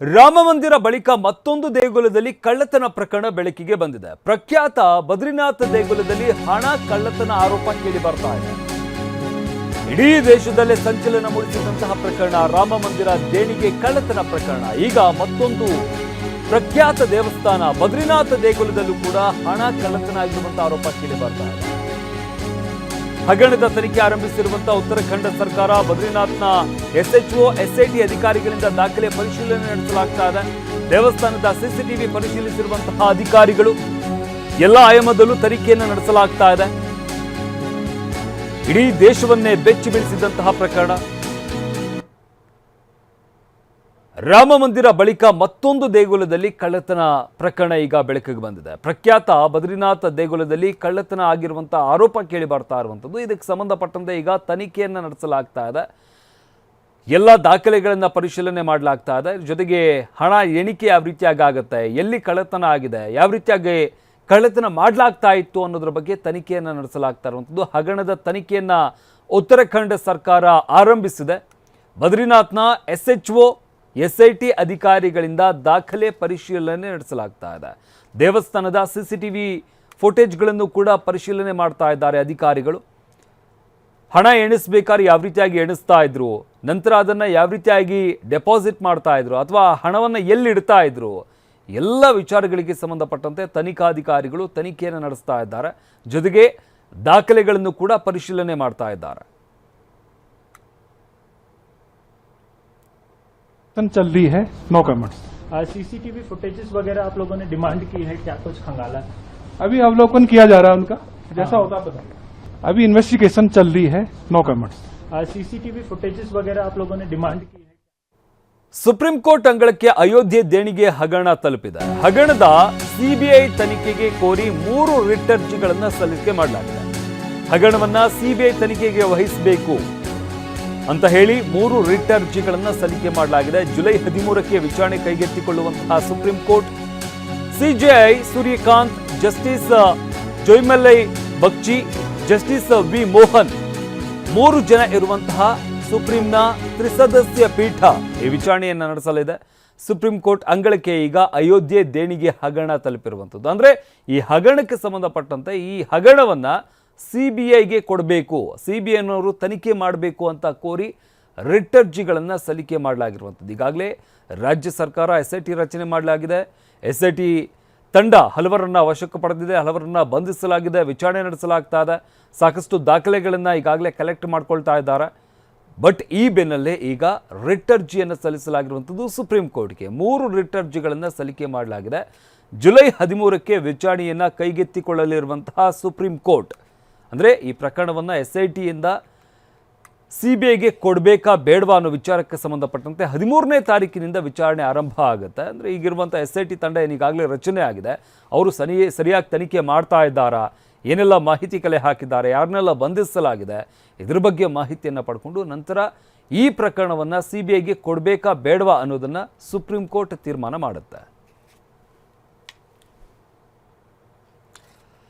ರಾಮಮಂದಿರ ಬಳಿಕ ಮತ್ತೊಂದು ದೇಗುಲದಲ್ಲಿ ಕಳ್ಳತನ ಪ್ರಕರಣ ಬೆಳಕಿಗೆ ಬಂದಿದೆ. ಪ್ರಖ್ಯಾತ ಬದ್ರಿನಾಥ ದೇಗುಲದಲ್ಲಿ ಹಣ ಕಳ್ಳತನ ಆರೋಪ ಕೇಳಿ ಬರ್ತಾ ಇದೆ. ಇಡೀ ದೇಶದಲ್ಲೇ ಸಂಚಲನ ಮೂಡಿಸಿದಂತಹ ಪ್ರಕರಣ ರಾಮಮಂದಿರ ದೇಣಿಗೆ ಕಳ್ಳತನ ಪ್ರಕರಣ. ಈಗ ಮತ್ತೊಂದು ಪ್ರಖ್ಯಾತ ದೇವಸ್ಥಾನ ಬದ್ರಿನಾಥ ದೇಗುಲದಲ್ಲೂ ಕೂಡ ಹಣ ಕಳ್ಳತನ ಆಗಿರುವಂತಹ ಆರೋಪ ಕೇಳಿ ಬರ್ತಾ ಇದೆ. ಹಗರಣದ ತನಿಖೆ ಆರಂಭಿಸಿರುವಂತಹ ಉತ್ತರಾಖಂಡ ಸರ್ಕಾರ ಬದ್ರಿನಾಥ್ನ ಎಸ್ಎಚ್ಒ ಎಸ್ಐಟಿ ಅಧಿಕಾರಿಗಳಿಂದ ದಾಖಲೆ ಪರಿಶೀಲನೆ ನಡೆಸಲಾಗ್ತಾ ಇದೆ. ದೇವಸ್ಥಾನದ ಸಿಸಿಟಿವಿ ಪರಿಶೀಲಿಸಿರುವಂತಹ ಅಧಿಕಾರಿಗಳು ಎಲ್ಲ ಆಯಾಮದಲ್ಲೂ ತನಿಖೆಯನ್ನು ನಡೆಸಲಾಗ್ತಾ ಇದೆ. ಇಡೀ ದೇಶವನ್ನೇ ಬೆಚ್ಚಿ ಬೀಳಿಸಿದಂತಹ ಪ್ರಕರಣ. ರಾಮ ಮಂದಿರ ಬಳಿಕ ಮತ್ತೊಂದು ದೇಗುಲದಲ್ಲಿ ಕಳ್ಳತನ ಪ್ರಕರಣ ಈಗ ಬೆಳಕಿಗೆ ಬಂದಿದೆ. ಪ್ರಖ್ಯಾತ ಬದ್ರಿನಾಥ ದೇಗುಲದಲ್ಲಿ ಕಳ್ಳತನ ಆಗಿರುವಂತಹ ಆರೋಪ ಕೇಳಿ ಬರ್ತಾ ಇರುವಂಥದ್ದು. ಇದಕ್ಕೆ ಸಂಬಂಧಪಟ್ಟಂತೆ ಈಗ ತನಿಖೆಯನ್ನು ನಡೆಸಲಾಗ್ತಾ ಇದೆ. ಎಲ್ಲ ದಾಖಲೆಗಳನ್ನು ಪರಿಶೀಲನೆ ಮಾಡಲಾಗ್ತಾ ಇದೆ. ಜೊತೆಗೆ ಹಣ ಎಣಿಕೆ ಯಾವ ರೀತಿಯಾಗಿ ಆಗುತ್ತೆ, ಎಲ್ಲಿ ಕಳ್ಳತನ ಆಗಿದೆ, ಯಾವ ರೀತಿಯಾಗಿ ಕಳ್ಳತನ ಮಾಡಲಾಗ್ತಾ ಇತ್ತು ಅನ್ನೋದ್ರ ಬಗ್ಗೆ ತನಿಖೆಯನ್ನು ನಡೆಸಲಾಗ್ತಾ ಇರುವಂಥದ್ದು. ಹಗರಣದ ತನಿಖೆಯನ್ನು ಉತ್ತರಾಖಂಡ ಸರ್ಕಾರ ಆರಂಭಿಸಿದೆ. ಬದ್ರಿನಾಥ್ನ ಎಸ್ಎಚ್ಒ ಎಸ್ಐಟಿ ಅಧಿಕಾರಿಗಳಿಂದ ದಾಖಲೆ ಪರಿಶೀಲನೆ ನಡೆಸಲಾಗ್ತಾ ಇದೆ. ದೇವಸ್ಥಾನದ ಸಿಸಿಟಿವಿ ಫುಟೇಜ್ಗಳನ್ನು ಕೂಡ ಪರಿಶೀಲನೆ ಮಾಡ್ತಾ ಇದ್ದಾರೆ ಅಧಿಕಾರಿಗಳು. ಹಣ ಎಣಿಸ್ಬೇಕಾದ್ರೆ ಯಾವ ರೀತಿಯಾಗಿ ಎಣಿಸ್ತಾ ಇದ್ರು, ನಂತರ ಅದನ್ನು ಯಾವ ರೀತಿಯಾಗಿ ಡೆಪಾಸಿಟ್ ಮಾಡ್ತಾ ಇದ್ರು ಅಥವಾ ಹಣವನ್ನು ಎಲ್ಲಿ ಇಡ್ತಾ ಇದ್ರು, ಎಲ್ಲ ವಿಚಾರಗಳಿಗೆ ಸಂಬಂಧಪಟ್ಟಂತೆ ತನಿಖಾಧಿಕಾರಿಗಳು ತನಿಖೆಯನ್ನು ನಡೆಸ್ತಾ ಇದ್ದಾರೆ. ಜೊತೆಗೆ ದಾಖಲೆಗಳನ್ನು ಕೂಡ ಪರಿಶೀಲನೆ ಮಾಡ್ತಾ ಇದ್ದಾರೆ. चल रही है, नो कमेंट्स। सीसीटीवी फुटेजेस वगैरह आप लोगों ने डिमांड की है, क्या कुछ खंगाला है? अभी अवलोकन किया जा रहा है उनका, जैसा होता बताइए। अभी इन्वेस्टिगेशन चल रही है, नो कमेंट्स। सीसीटीवी फुटेजेस वगैरह आप लोगों ने डिमांड की है। ಸುಪ್ರೀಂ ಕೋರ್ಟ್ ಅಂಗಳಕ್ಕೆ ಅಯೋಧ್ಯೆ ದೇಣಿಗೆ ಹಗರಣ ತಲುಪಿದೆ. ಹಗರಣದ ಸಿಬಿಐ ತನಿಖೆಗೆ ಕೋರಿ 3 ರಿಟ್ ಅರ್ಜಿಗಳನ್ನು ಸಲ್ಲಿಕೆ ಮಾಡಲಾಗಿದೆ. ಹಗರಣವನ್ನ ಸಿಬಿಐ ತನಿಖೆಗೆ ವಹಿಸಬೇಕು ಅಂತ ಹೇಳಿ 3 ರಿಟ್ ಅರ್ಜಿಗಳನ್ನು ಸಲ್ಲಿಕೆ ಮಾಡಲಾಗಿದೆ. ಜುಲೈ 13ಕ್ಕೆ ವಿಚಾರಣೆ ಕೈಗೆತ್ತಿಕೊಳ್ಳುವಂತಹ supreme court CJI Suryakant, justice Joymalya Bagchi, justice V Mohan 3 ಜನ ಇರುವಂತಹ ಸುಪ್ರೀಂನ ತ್ರಿಸದಸ್ಯ ಪೀಠ ಈ ವಿಚಾರಣೆಯನ್ನು ನಡೆಸಲಿದೆ. ಸುಪ್ರೀಂ ಕೋರ್ಟ್ ಅಂಗಳಕ್ಕೆ ಈಗ ಅಯೋಧ್ಯೆ ದೇಣಿಗೆ ಹಗರಣ ತಲುಪಿರುವಂಥದ್ದು. ಅಂದರೆ ಈ ಹಗರಣಕ್ಕೆ ಸಂಬಂಧಪಟ್ಟಂತೆ ಈ ಹಗರಣವನ್ನು ಸಿಬಿಐಗೆ ಕೊಡಬೇಕು, ಸಿಬಿಐನವರು ತನಿಖೆ ಮಾಡಬೇಕು ಅಂತ ಕೋರಿ ರಿಟ್ ಅರ್ಜಿಗಳನ್ನು ಸಲ್ಲಿಕೆ ಮಾಡಲಾಗಿರುವಂಥದ್ದು. ಈಗಾಗಲೇ ರಾಜ್ಯ ಸರ್ಕಾರ ಎಸ್ಐಟಿ ರಚನೆ ಮಾಡಲಾಗಿದೆ. ಎಸ್ಐಟಿ ತಂಡ ಹಲವರನ್ನು ವಶಕ್ಕೆ ಪಡೆದಿದೆ, ಹಲವರನ್ನು ಬಂಧಿಸಲಾಗಿದೆ, ವಿಚಾರಣೆ ನಡೆಸಲಾಗ್ತಾ ಇದೆ. ಸಾಕಷ್ಟು ದಾಖಲೆಗಳನ್ನು ಈಗಾಗಲೇ ಕಲೆಕ್ಟ್ ಮಾಡ್ಕೊಳ್ತಾ ಇದ್ದಾರೆ. ಬಟ್ ಈ ಬೆನ್ನಲ್ಲೇ ಈಗ ರಿಟ್ ಅರ್ಜಿಯನ್ನು ಸಲ್ಲಿಸಲಾಗಿರುವಂಥದ್ದು ಸುಪ್ರೀಂ ಕೋರ್ಟ್ಗೆ. 3 ರಿಟ್ ಅರ್ಜಿಗಳನ್ನು ಸಲ್ಲಿಕೆ ಮಾಡಲಾಗಿದೆ. ಜುಲೈ 13ಕ್ಕೆ ವಿಚಾರಣೆಯನ್ನು ಕೈಗೆತ್ತಿಕೊಳ್ಳಲಿರುವಂತಹ ಸುಪ್ರೀಂ ಕೋರ್ಟ್ ಅಂದರೆ ಈ ಪ್ರಕರಣವನ್ನು ಎಸ್ಐಟಿಯಿಂದ ಸಿಬಿಐಗೆ ಕೊಡಬೇಕಾ ಬೇಡವಾ ಅನ್ನೋ ವಿಚಾರಕ್ಕೆ ಸಂಬಂಧಪಟ್ಟಂತೆ 13ನೇ ತಾರೀಕಿನಿಂದ ವಿಚಾರಣೆ ಆರಂಭ ಆಗುತ್ತೆ. ಅಂದರೆ ಈಗಿರುವಂಥ ಎಸ್ಐಟಿ ತಂಡ ಏನಿಗಾಗಲೇ ರಚನೆ ಆಗಿದೆ, ಅವರು ಸರಿಯಾಗಿ ತನಿಖೆ ಮಾಡ್ತಾ ಇದ್ದಾರಾ, ಏನೆಲ್ಲ ಮಾಹಿತಿ ಕಲೆ ಹಾಕಿದ್ದಾರೆ, ಯಾರನ್ನೆಲ್ಲ ಬಂಧಿಸಲಾಗಿದೆ, ಇದ್ರ ಬಗ್ಗೆ ಮಾಹಿತಿಯನ್ನು ಪಡ್ಕೊಂಡು ನಂತರ ಈ ಪ್ರಕರಣವನ್ನು ಸಿಬಿಐಗೆ ಕೊಡಬೇಕಾ ಬೇಡವಾ ಅನ್ನೋದನ್ನು ಸುಪ್ರೀಂ ಕೋರ್ಟ್ ತೀರ್ಮಾನ ಮಾಡುತ್ತೆ.